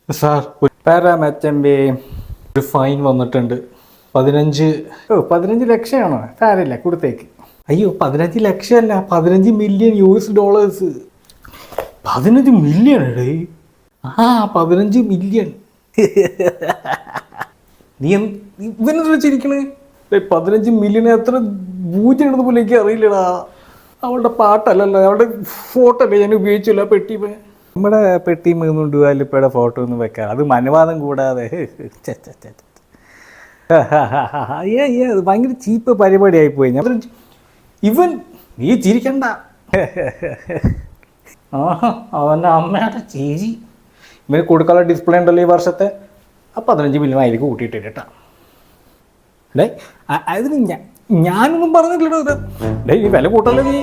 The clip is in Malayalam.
സാർ പാരാമെറ്റൻ്റെ ഒരു ഫൈൻ വന്നിട്ടുണ്ട് 15 ലക്ഷമാണോ? സാരമില്ല, കൊടുത്തേക്ക്. അയ്യോ 15 ലക്ഷമല്ല, 15 മില്യൺ US$. 15 മില്യൺ എടേ. 15 മില്യൺ. നീ ഇവനെന്താ വെച്ചിരിക്കണേ? 15 മില്യൺ എത്ര പൂജ്യം എടുത്ത പോലെ എനിക്ക് അറിയില്ലടാ. അവളുടെ പാട്ടല്ലല്ലോ, അവളുടെ ഫോട്ടോ അല്ലേ ഞാൻ ഉപയോഗിച്ചില്ല. പെട്ടി നമ്മുടെ പെട്ടി 3 രൂപയുടെ ഫോട്ടോ ഒന്നും വെക്കാം, അത് മനവാദം കൂടാതെ. അത് ഭയങ്കര ചീപ്പ് പരിപാടിയായിപ്പോയി. ഞാൻ ഇവൻ നീ ചിരിക്കണ്ട. അവൻ്റെ അമ്മയുടെ ചേച്ചി ഇവന് കൊടുക്കാനുള്ള ഡിസ്പ്ലേ ഉണ്ടല്ലോ ഈ വർഷത്തെ. 15 മില്യൺ അതിലേക്ക് കൂട്ടിയിട്ട് കേട്ടാ. ഡേ അതിന് ഞാനൊന്നും പറഞ്ഞിട്ടില്ലടോ. ഡേ ഈ വില കൂട്ടല്ലേ നീ.